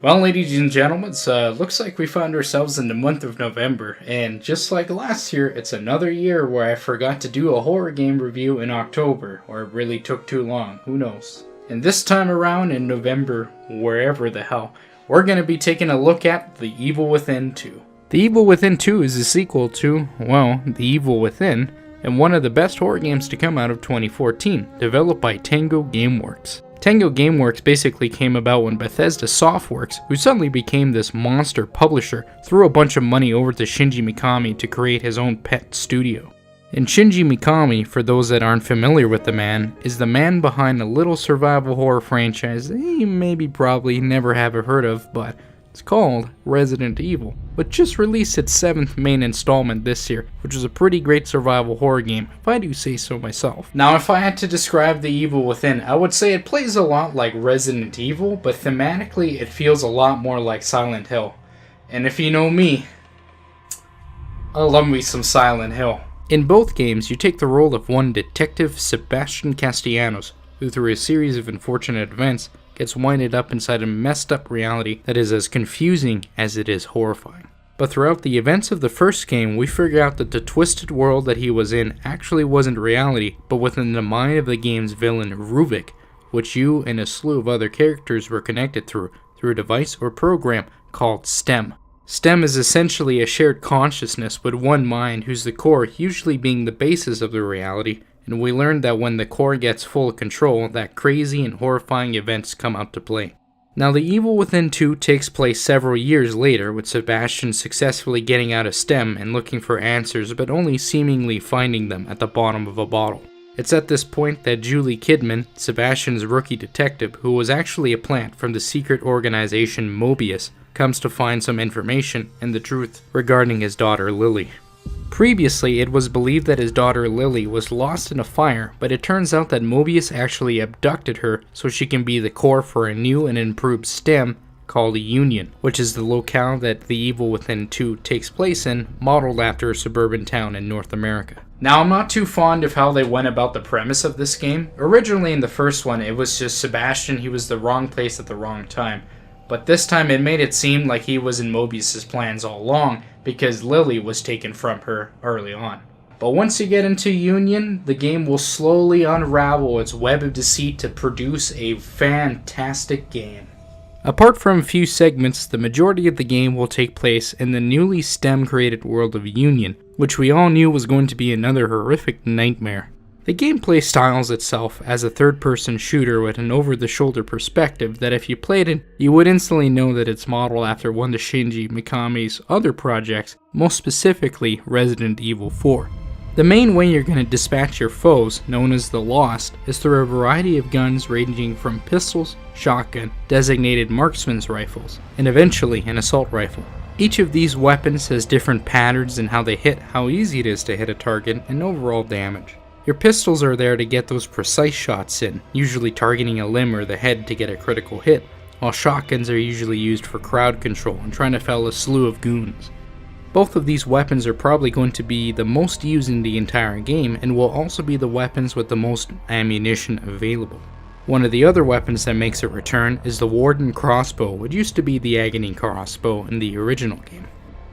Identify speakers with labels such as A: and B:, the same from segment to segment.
A: Well, ladies and gentlemen, looks like we found ourselves in the month of November, and just like last year, it's another year where I forgot to do a horror game review in October, or it really took too long, who knows. And this time around in November, wherever the hell, we're going to be taking a look at The Evil Within 2. The Evil Within 2 is a sequel to, well, The Evil Within, and one of the best horror games to come out of 2014, developed by Tango Gameworks. Tango Gameworks basically came about when Bethesda Softworks, who suddenly became this monster publisher, threw a bunch of money over to Shinji Mikami to create his own pet studio. And Shinji Mikami, for those that aren't familiar with the man, is the man behind a little survival horror franchise that you maybe probably never have heard of, but it's called Resident Evil, which just released its 7th main installment this year, which is a pretty great survival horror game, if I do say so myself. Now, if I had to describe The Evil Within, I would say it plays a lot like Resident Evil, but thematically it feels a lot more like Silent Hill. And if you know me, I love me some Silent Hill. In both games, you take the role of one detective, Sebastian Castellanos, who through a series of unfortunate events, gets winded up inside a messed up reality that is as confusing as it is horrifying. But throughout the events of the first game, we figure out that the twisted world that he was in actually wasn't reality, but within the mind of the game's villain, Ruvik, which you and a slew of other characters were connected through a device or program called STEM. STEM is essentially a shared consciousness with one mind, whose the core usually being the basis of the reality, and we learned that when the core gets full control, that crazy and horrifying events come out to play. Now, The Evil Within 2 takes place several years later, with Sebastian successfully getting out of STEM and looking for answers, but only seemingly finding them at the bottom of a bottle. It's at this point that Julie Kidman, Sebastian's rookie detective, who was actually a plant from the secret organization Mobius, comes to find some information and the truth regarding his daughter Lily. Previously, it was believed that his daughter Lily was lost in a fire, but it turns out that Mobius actually abducted her so she can be the core for a new and improved STEM called Union, which is the locale that The Evil Within 2 takes place in, modeled after a suburban town in North America. Now, I'm not too fond of how they went about the premise of this game. Originally in the first one, it was just Sebastian, he was the wrong place at the wrong time. But this time it made it seem like he was in Mobius' plans all along, because Lily was taken from her early on. But once you get into Union, the game will slowly unravel its web of deceit to produce a fantastic game. Apart from a few segments, the majority of the game will take place in the newly STEM-created world of Union, which we all knew was going to be another horrific nightmare. The gameplay styles itself as a third-person shooter with an over-the-shoulder perspective that if you played it, you would instantly know that it's modeled after one of Shinji Mikami's other projects, most specifically Resident Evil 4. The main way you're going to dispatch your foes, known as the Lost, is through a variety of guns ranging from pistols, shotgun, designated marksman's rifles, and eventually an assault rifle. Each of these weapons has different patterns in how they hit, how easy it is to hit a target, and overall damage. Your pistols are there to get those precise shots in, usually targeting a limb or the head to get a critical hit, while shotguns are usually used for crowd control and trying to fell a slew of goons. Both of these weapons are probably going to be the most used in the entire game and will also be the weapons with the most ammunition available. One of the other weapons that makes a return is the Warden Crossbow, which used to be the Agony Crossbow in the original game.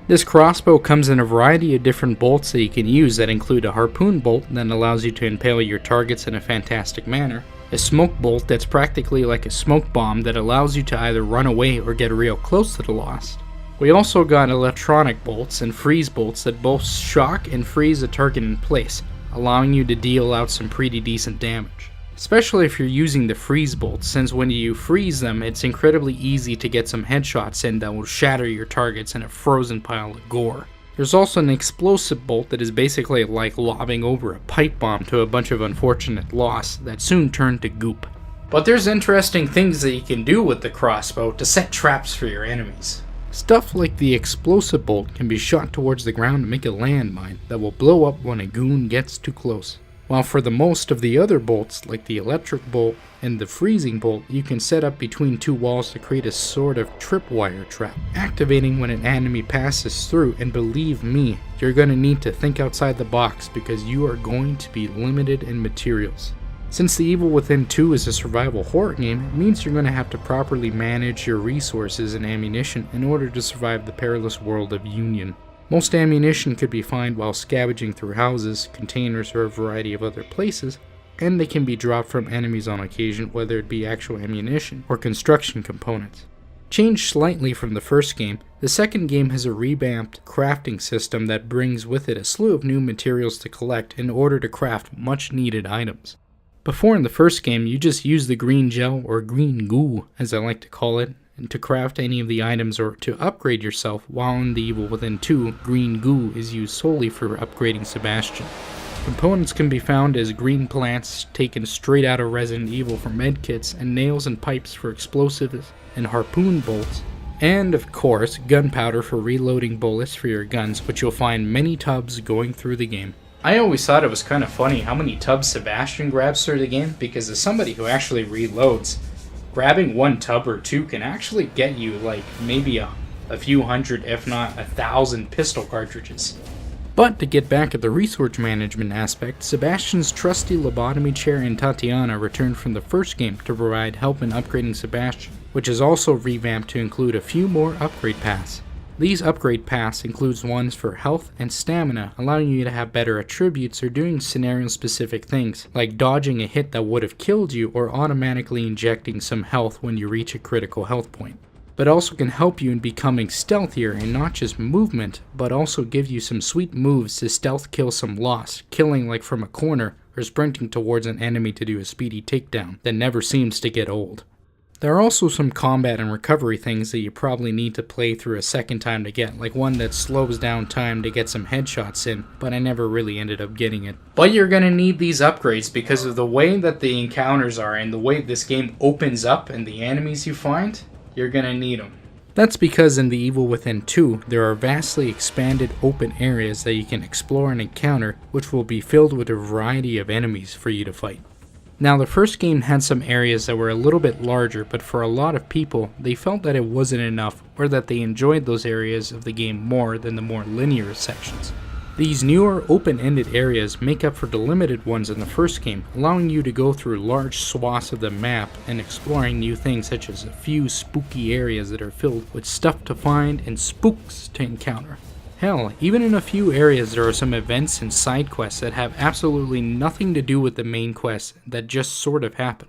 A: This crossbow comes in a variety of different bolts that you can use that include a harpoon bolt that allows you to impale your targets in a fantastic manner, a smoke bolt that's practically like a smoke bomb that allows you to either run away or get real close to the Lost. We also got electronic bolts and freeze bolts that both shock and freeze a target in place, allowing you to deal out some pretty decent damage. Especially if you're using the freeze bolts, since when you freeze them, it's incredibly easy to get some headshots in that will shatter your targets in a frozen pile of gore. There's also an explosive bolt that is basically like lobbing over a pipe bomb to a bunch of unfortunate Lost that soon turned to goop. But there's interesting things that you can do with the crossbow to set traps for your enemies. Stuff like the explosive bolt can be shot towards the ground to make a landmine that will blow up when a goon gets too close. While for the most of the other bolts, like the electric bolt and the freezing bolt, you can set up between two walls to create a sort of tripwire trap, activating when an enemy passes through, and believe me, you're going to need to think outside the box because you are going to be limited in materials. Since The Evil Within 2 is a survival horror game, it means you're going to have to properly manage your resources and ammunition in order to survive the perilous world of Union. Most ammunition could be found while scavenging through houses, containers, or a variety of other places, and they can be dropped from enemies on occasion, whether it be actual ammunition or construction components. Changed slightly from the first game, the second game has a revamped crafting system that brings with it a slew of new materials to collect in order to craft much needed items. Before in the first game, you just used the green gel, or green goo as I like to call it, to craft any of the items or to upgrade yourself, while in The Evil Within 2, green goo is used solely for upgrading Sebastian. Components can be found as green plants taken straight out of Resident Evil for medkits, and nails and pipes for explosives and harpoon bolts, and of course gunpowder for reloading bullets for your guns, which you'll find many tubs going through the game. I always thought it was kind of funny how many tubs Sebastian grabs through the game, because as somebody who actually reloads, grabbing one tub or two can actually get you like maybe a few hundred, if not 1,000 pistol cartridges. But to get back at the resource management aspect, Sebastian's trusty lobotomy chair and Tatiana returned from the first game to provide help in upgrading Sebastian, which is also revamped to include a few more upgrade paths. These upgrade paths includes ones for health and stamina, allowing you to have better attributes or doing scenario-specific things, like dodging a hit that would have killed you or automatically injecting some health when you reach a critical health point. But also can help you in becoming stealthier in not just movement, but also give you some sweet moves to stealth kill some loss, killing like from a corner or sprinting towards an enemy to do a speedy takedown that never seems to get old. There are also some combat and recovery things that you probably need to play through a second time to get, like one that slows down time to get some headshots in, but I never really ended up getting it. But you're gonna need these upgrades because of the way that the encounters are and the way this game opens up and the enemies you find. You're gonna need them. That's because in The Evil Within 2, there are vastly expanded open areas that you can explore and encounter, which will be filled with a variety of enemies for you to fight. Now, the first game had some areas that were a little bit larger, but for a lot of people, they felt that it wasn't enough, or that they enjoyed those areas of the game more than the more linear sections. These newer open-ended areas make up for the limited ones in the first game, allowing you to go through large swaths of the map and exploring new things such as a few spooky areas that are filled with stuff to find and spooks to encounter. Hell, even in a few areas there are some events and side quests that have absolutely nothing to do with the main quest that just sort of happen.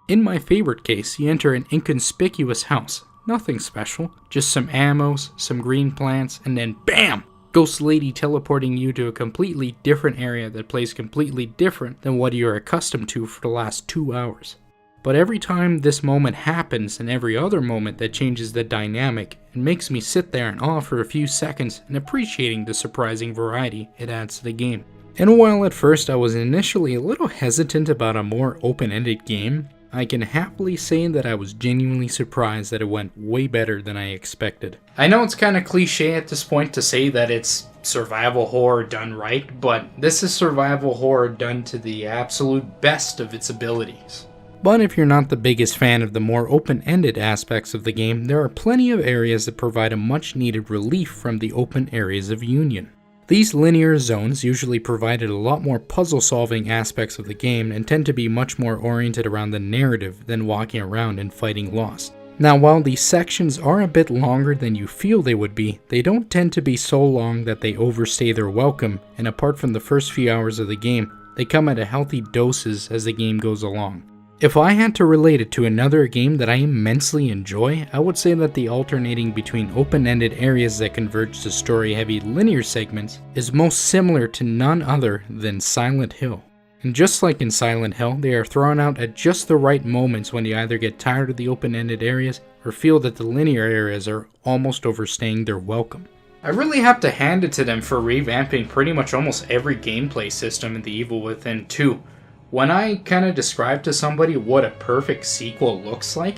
A: In my favorite case, you enter an inconspicuous house. Nothing special, just some ammos, some green plants, and then BAM! Ghost Lady teleporting you to a completely different area that plays completely different than what you're accustomed to for the last 2 hours. But every time this moment happens and every other moment that changes the dynamic, it makes me sit there in awe for a few seconds and appreciating the surprising variety it adds to the game. And while at first I was initially a little hesitant about a more open-ended game, I can happily say that I was genuinely surprised that it went way better than I expected. I know it's kind of cliche at this point to say that it's survival horror done right, but this is survival horror done to the absolute best of its abilities. But if you're not the biggest fan of the more open-ended aspects of the game, there are plenty of areas that provide a much-needed relief from the open areas of Union. These linear zones usually provided a lot more puzzle-solving aspects of the game and tend to be much more oriented around the narrative than walking around and fighting Lost. Now, while these sections are a bit longer than you feel they would be, they don't tend to be so long that they overstay their welcome, and apart from the first few hours of the game, they come at a healthy doses as the game goes along. If I had to relate it to another game that I immensely enjoy, I would say that the alternating between open-ended areas that converge to story-heavy linear segments is most similar to none other than Silent Hill. And just like in Silent Hill, they are thrown out at just the right moments when you either get tired of the open-ended areas or feel that the linear areas are almost overstaying their welcome. I really have to hand it to them for revamping pretty much almost every gameplay system in The Evil Within 2. When I kind of describe to somebody what a perfect sequel looks like,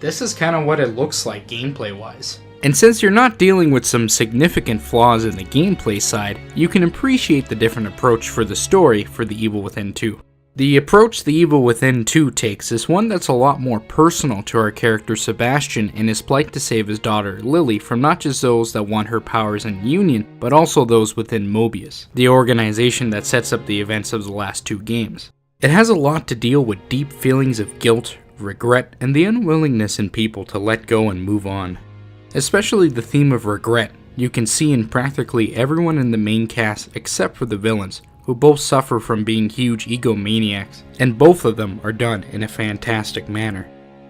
A: this is kind of what it looks like gameplay-wise. And since you're not dealing with some significant flaws in the gameplay side, you can appreciate the different approach for the story for The Evil Within 2. The approach The Evil Within 2 takes is one that's a lot more personal to our character Sebastian in his plight to save his daughter Lily from not just those that want her powers in Union, but also those within Mobius, the organization that sets up the events of the last 2 games. It has a lot to deal with deep feelings of guilt, regret, and the unwillingness in people to let go and move on. Especially the theme of regret you can see in practically everyone in the main cast except for the villains, who both suffer from being huge egomaniacs, and both of them are done in a fantastic manner.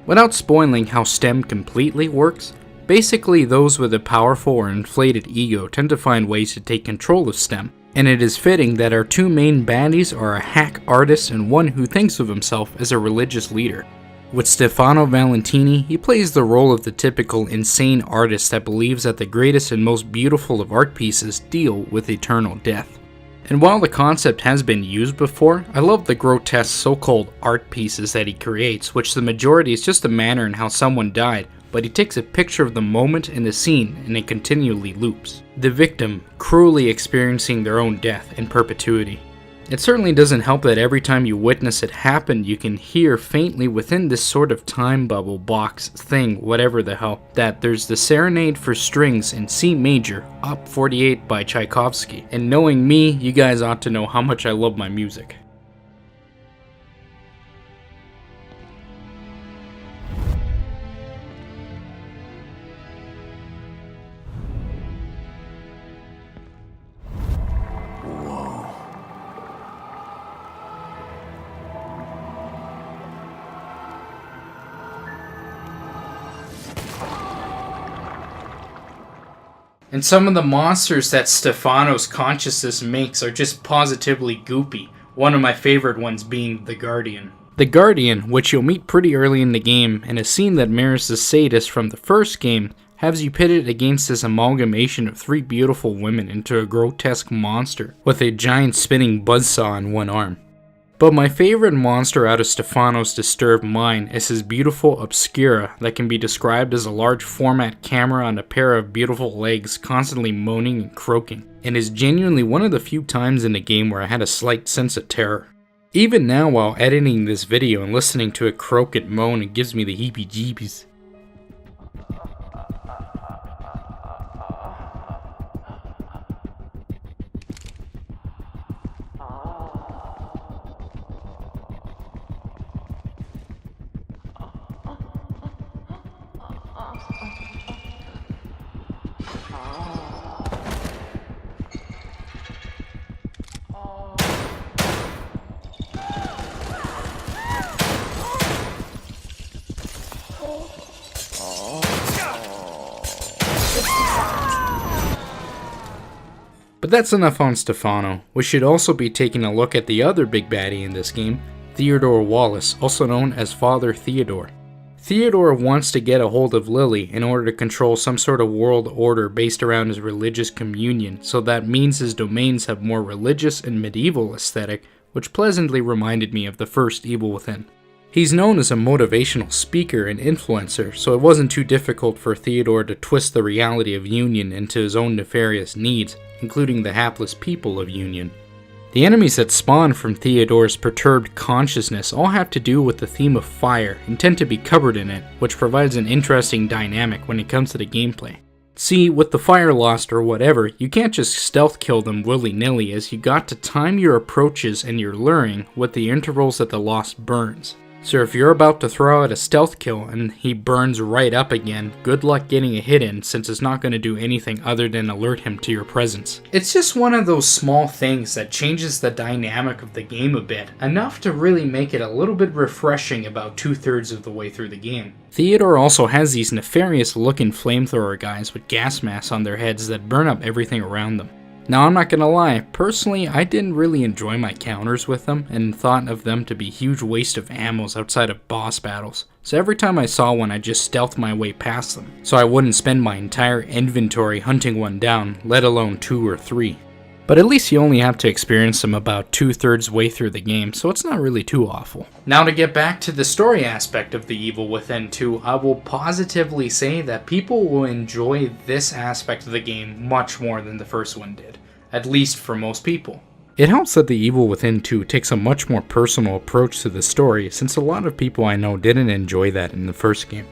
A: Without spoiling how STEM completely works, basically those with a powerful or inflated ego tend to find ways to take control of STEM, and it is fitting that our two main baddies are a hack artist and one who thinks of himself as a religious leader. With Stefano Valentini, he plays the role of the typical insane artist that believes that the greatest and most beautiful of art pieces deal with eternal death. And while the concept has been used before, I love the grotesque so-called art pieces that he creates, which the majority is just a manner in how someone died, but he takes a picture of the moment in the scene and it continually loops. The victim cruelly experiencing their own death in perpetuity. It certainly doesn't help that every time you witness it happen, you can hear faintly within this sort of time bubble box thing, whatever the hell, that there's the Serenade for Strings in C major, Op. 48 by Tchaikovsky. And knowing me, you guys ought to know how much I love my music. And some of the monsters that Stefano's consciousness makes are just positively goopy, one of my favorite ones being the Guardian. The Guardian, which you'll meet pretty early in the game, and a scene that mirrors the Sadist from the first game, has you pitted against this amalgamation of three beautiful women into a grotesque monster with a giant spinning buzzsaw on one arm. But my favorite monster out of Stefano's disturbed mind is his beautiful Obscura that can be described as a large format camera on a pair of beautiful legs constantly moaning and croaking, and is genuinely one of the few times in the game where I had a slight sense of terror. Even now while editing this video and listening to it croak and moan, it gives me the heebie-jeebies. But that's enough on Stefano. We should also be taking a look at the other big baddie in this game, Theodore Wallace, also known as Father Theodore. Theodore wants to get a hold of Lily in order to control some sort of world order based around his religious communion, so that means his domains have more religious and medieval aesthetic, which pleasantly reminded me of the first Evil Within. He's known as a motivational speaker and influencer, so it wasn't too difficult for Theodore to twist the reality of Union into his own nefarious needs, including the hapless people of Union. The enemies that spawn from Theodore's perturbed consciousness all have to do with the theme of fire and tend to be covered in it, which provides an interesting dynamic when it comes to the gameplay. See, with the fire lost or whatever, you can't just stealth kill them willy-nilly, as you got to time your approaches and your luring with the intervals that the lost burns. So if you're about to throw out a stealth kill and he burns right up again, good luck getting a hit in, since it's not going to do anything other than alert him to your presence. It's just one of those small things that changes the dynamic of the game a bit, enough to really make it a little bit refreshing about 2/3 of the way through the game. Theodore also has these nefarious looking flamethrower guys with gas masks on their heads that burn up everything around them. Now, I'm not gonna lie, personally I didn't really enjoy my counters with them and thought of them to be huge waste of ammos outside of boss battles, so every time I saw one I just stealthed my way past them, so I wouldn't spend my entire inventory hunting one down, let alone 2 or 3. But at least you only have to experience them about 2/3 way through the game, so it's not really too awful. Now to get back to the story aspect of The Evil Within 2, I will positively say that people will enjoy this aspect of the game much more than the first one did, at least for most people. It helps that The Evil Within 2 takes a much more personal approach to the story, since a lot of people I know didn't enjoy that in the first game.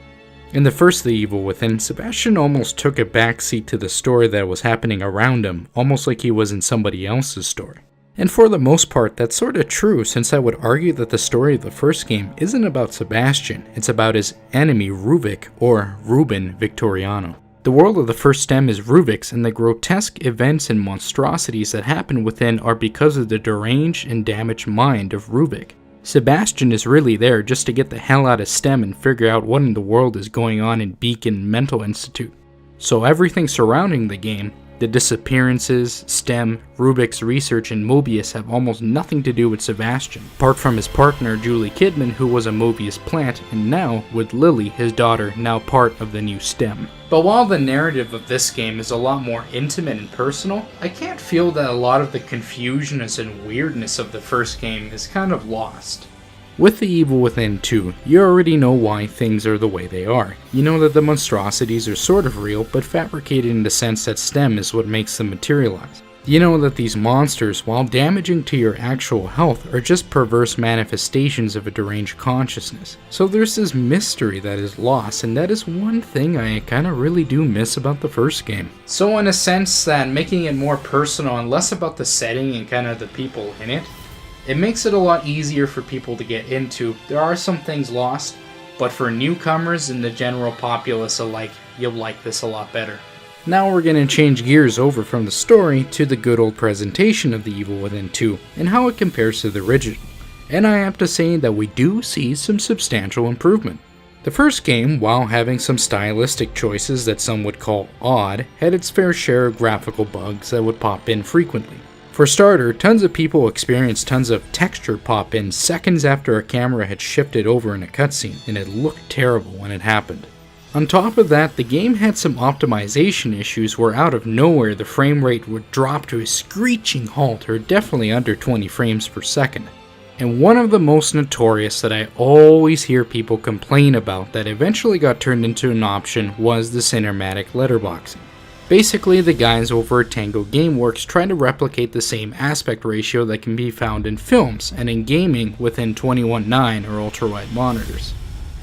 A: In the first The Evil Within, Sebastian almost took a backseat to the story that was happening around him, almost like he was in somebody else's story. And for the most part, that's sorta true, since I would argue that the story of the first game isn't about Sebastian, it's about his enemy Ruvik, or Ruben Victoriano. The world of the first stem is Ruvik's, and the grotesque events and monstrosities that happen within are because of the deranged and damaged mind of Ruvik. Sebastian is really there just to get the hell out of STEM and figure out what in the world is going on in Beacon Mental Institute. So everything surrounding the game, the disappearances, STEM, Ruvik's research, and Mobius have almost nothing to do with Sebastian, apart from his partner Julie Kidman, who was a Mobius plant, and now with Lily, his daughter, now part of the new STEM. But while the narrative of this game is a lot more intimate and personal, I can't feel that a lot of the confusiousness and weirdness of the first game is kind of lost. With The Evil Within 2, you already know why things are the way they are. You know that the monstrosities are sort of real, but fabricated in the sense that STEM is what makes them materialize. You know that these monsters, while damaging to your actual health, are just perverse manifestations of a deranged consciousness. So there's this mystery that is lost, and that is one thing I kinda really do miss about the first game. So in a sense that making it more personal and less about the setting and kinda the people in it, it makes it a lot easier for people to get into. There are some things lost, but for newcomers and the general populace alike, you'll like this a lot better. Now we're going to change gears over from the story to the good old presentation of The Evil Within 2 and how it compares to the original. And I have to say that we do see some substantial improvement. The first game, while having some stylistic choices that some would call odd, had its fair share of graphical bugs that would pop in frequently. For starter, tons of people experienced tons of texture pop in seconds after a camera had shifted over in a cutscene, and it looked terrible when it happened. On top of that, the game had some optimization issues where out of nowhere the frame rate would drop to a screeching halt, or definitely under 20 frames per second. And one of the most notorious that I always hear people complain about that eventually got turned into an option was the cinematic letterboxing. Basically, the guys over at Tango Gameworks try to replicate the same aspect ratio that can be found in films and in gaming within 21:9 or ultra-wide monitors.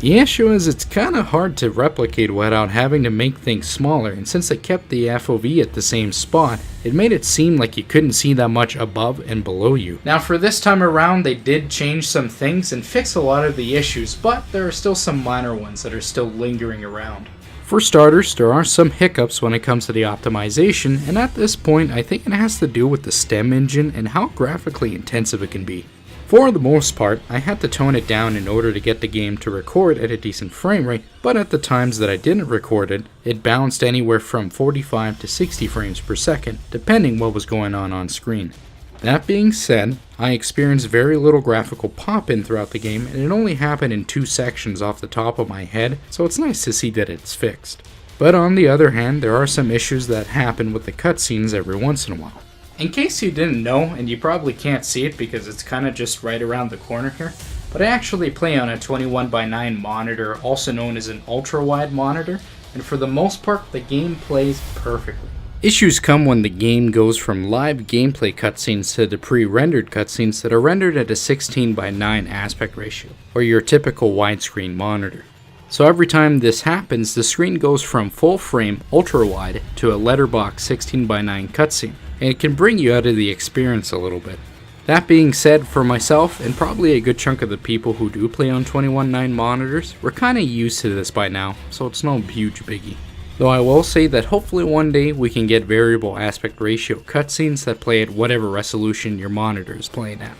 A: The issue is it's kinda hard to replicate without having to make things smaller, and since they kept the FOV at the same spot, it made it seem like you couldn't see that much above and below you. Now for this time around, they did change some things and fix a lot of the issues, but there are still some minor ones that are still lingering around. For starters, there are some hiccups when it comes to the optimization, and at this point I think it has to do with the STEM engine and how graphically intensive it can be. For the most part, I had to tone it down in order to get the game to record at a decent frame rate, but at the times that I didn't record it, it bounced anywhere from 45 to 60 frames per second, depending what was going on screen. That being said, I experienced very little graphical pop-in throughout the game, and it only happened in 2 sections off the top of my head, so it's nice to see that it's fixed. But on the other hand, there are some issues that happen with the cutscenes every once in a while. In case you didn't know, and you probably can't see it because it's kinda just right around the corner here, but I actually play on a 21:9 monitor, also known as an ultra-wide monitor, and for the most part, the game plays perfectly. Issues come when the game goes from live gameplay cutscenes to the pre-rendered cutscenes that are rendered at a 16:9 aspect ratio, or your typical widescreen monitor. So every time this happens, the screen goes from full frame ultra-wide to a letterbox 16:9 cutscene, and it can bring you out of the experience a little bit. That being said, for myself, and probably a good chunk of the people who do play on 21:9 monitors, we're kinda used to this by now, so it's no huge biggie. Though I will say that hopefully one day we can get variable aspect ratio cutscenes that play at whatever resolution your monitor is playing at.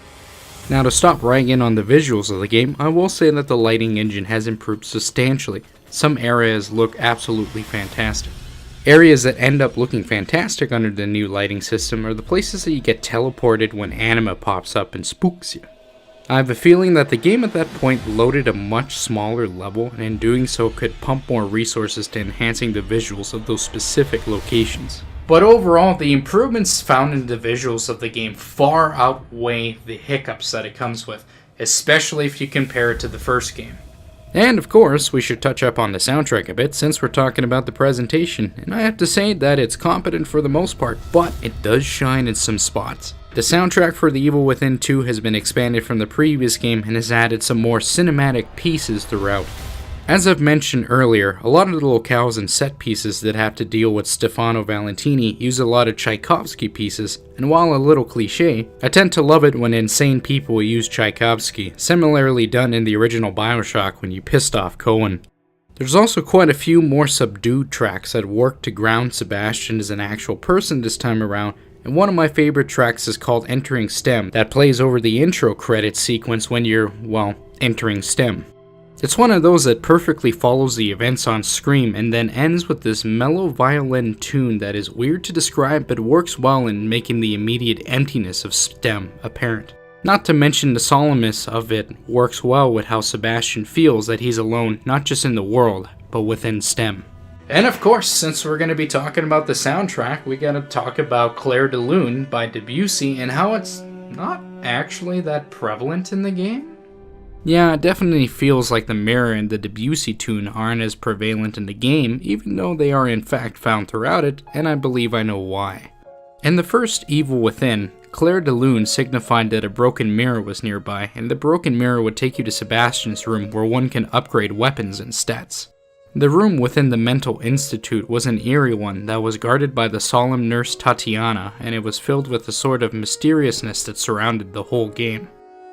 A: Now to stop ragging on the visuals of the game, I will say that the lighting engine has improved substantially. Some areas look absolutely fantastic. Areas that end up looking fantastic under the new lighting system are the places that you get teleported when anima pops up and spooks you. I have a feeling that the game at that point loaded a much smaller level, and in doing so could pump more resources to enhancing the visuals of those specific locations. But overall, the improvements found in the visuals of the game far outweigh the hiccups that it comes with, especially if you compare it to the first game. And of course, we should touch up on the soundtrack a bit since we're talking about the presentation, and I have to say that it's competent for the most part, but it does shine in some spots. The soundtrack for The Evil Within 2 has been expanded from the previous game and has added some more cinematic pieces throughout. As I've mentioned earlier, a lot of the locales and set pieces that have to deal with Stefano Valentini use a lot of Tchaikovsky pieces, and while a little cliche, I tend to love it when insane people use Tchaikovsky, similarly done in the original Bioshock when you pissed off Cohen. There's also quite a few more subdued tracks that work to ground Sebastian as an actual person this time around, and one of my favorite tracks is called Entering STEM, that plays over the intro credits sequence when you're, well, entering STEM. It's one of those that perfectly follows the events on screen and then ends with this mellow violin tune that is weird to describe but works well in making the immediate emptiness of STEM apparent. Not to mention the solemnness of it works well with how Sebastian feels that he's alone not just in the world, but within STEM. And of course, since we're going to be talking about the soundtrack, we gotta talk about Clair de Lune by Debussy and how it's not actually that prevalent in the game. Yeah, it definitely feels like the mirror and the Debussy tune aren't as prevalent in the game, even though they are in fact found throughout it, and I believe I know why. In the first Evil Within, Clair de Lune signified that a broken mirror was nearby, and the broken mirror would take you to Sebastian's room where one can upgrade weapons and stats. The room within the mental institute was an eerie one that was guarded by the solemn nurse Tatiana, and it was filled with a sort of mysteriousness that surrounded the whole game.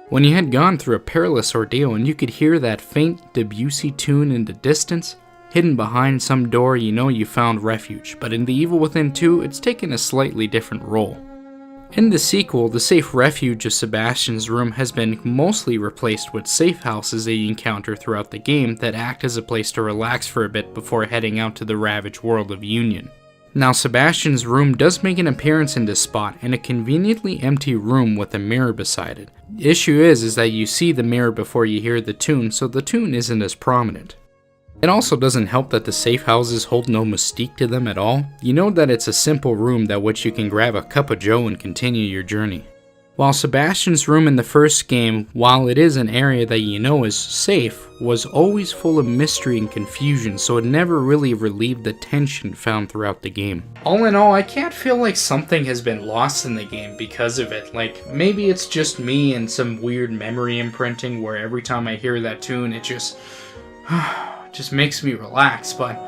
A: When you had gone through a perilous ordeal and you could hear that faint Debussy tune in the distance, hidden behind some door, you know you found refuge, but in The Evil Within 2, it's taken a slightly different role. In the sequel, the safe refuge of Sebastian's room has been mostly replaced with safe houses that you encounter throughout the game that act as a place to relax for a bit before heading out to the ravaged world of Union. Now, Sebastian's room does make an appearance in this spot, in a conveniently empty room with a mirror beside it. The issue is that you see the mirror before you hear the tune, so the tune isn't as prominent. It also doesn't help that the safe houses hold no mystique to them at all. You know that it's a simple room that which you can grab a cup of joe and continue your journey. While Sebastian's room in the first game, while it is an area that you know is safe, was always full of mystery and confusion, so it never really relieved the tension found throughout the game. All in all, I can't feel like something has been lost in the game because of it. Like, maybe it's just me and some weird memory imprinting where every time I hear that tune, it just makes me relax, but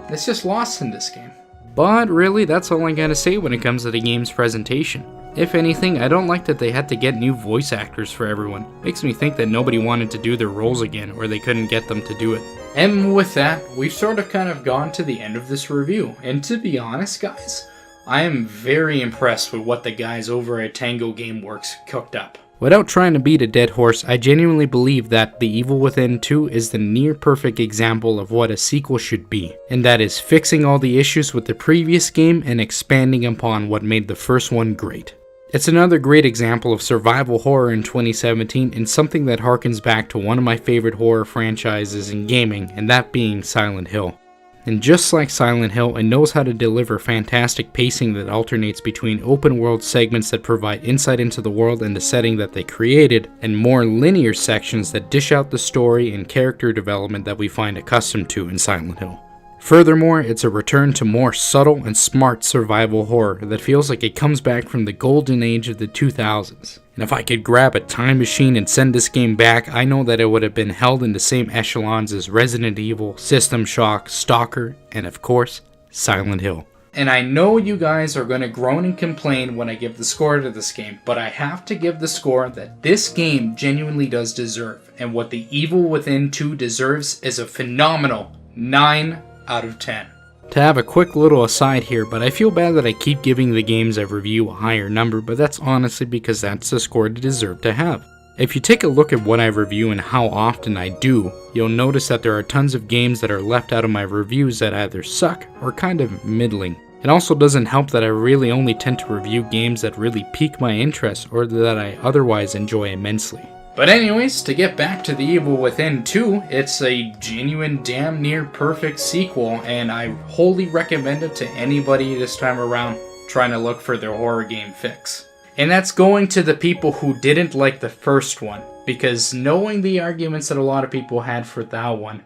A: it's just lost in this game. But really, that's all I gotta say when it comes to the game's presentation. If anything, I don't like that they had to get new voice actors for everyone. Makes me think that nobody wanted to do their roles again, or they couldn't get them to do it. And with that, we've sort of kind of gone to the end of this review. And to be honest, guys, I am very impressed with what the guys over at Tango Gameworks cooked up. Without trying to beat a dead horse, I genuinely believe that The Evil Within 2 is the near-perfect example of what a sequel should be, and that is fixing all the issues with the previous game and expanding upon what made the first one great. It's another great example of survival horror in 2017 and something that harkens back to one of my favorite horror franchises in gaming, and that being Silent Hill. And just like Silent Hill, it knows how to deliver fantastic pacing that alternates between open world segments that provide insight into the world and the setting that they created, and more linear sections that dish out the story and character development that we find accustomed to in Silent Hill. Furthermore, it's a return to more subtle and smart survival horror that feels like it comes back from the golden age of the 2000s. And if I could grab a time machine and send this game back, I know that it would have been held in the same echelons as Resident Evil, System Shock, Stalker, and of course, Silent Hill. And I know you guys are going to groan and complain when I give the score to this game, but I have to give the score that this game genuinely does deserve, and what The Evil Within 2 deserves is a phenomenal 9 out of 10. To have a quick little aside here, but I feel bad that I keep giving the games I review a higher number, but that's honestly because that's the score they deserve to have. If you take a look at what I review and how often I do, you'll notice that there are tons of games that are left out of my reviews that either suck or kind of middling. It also doesn't help that I really only tend to review games that really pique my interest or that I otherwise enjoy immensely. But anyways, to get back to The Evil Within 2, it's a genuine damn near perfect sequel, and I wholly recommend it to anybody this time around trying to look for their horror game fix. And that's going to the people who didn't like the first one, because knowing the arguments that a lot of people had for that one,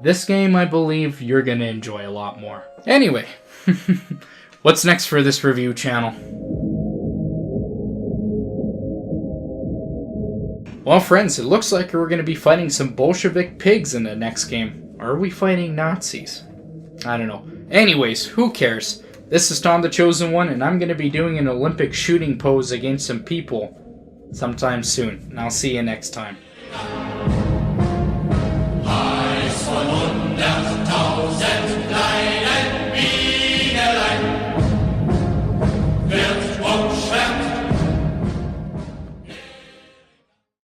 A: this game I believe you're gonna enjoy a lot more. Anyway, what's next for this review channel? Well friends, it looks like we're going to be fighting some Bolshevik pigs in the next game. Or are we fighting Nazis? I don't know. Anyways, who cares? This is Tomthechosen1, and I'm going to be doing an Olympic shooting pose against some people sometime soon. And I'll see you next time.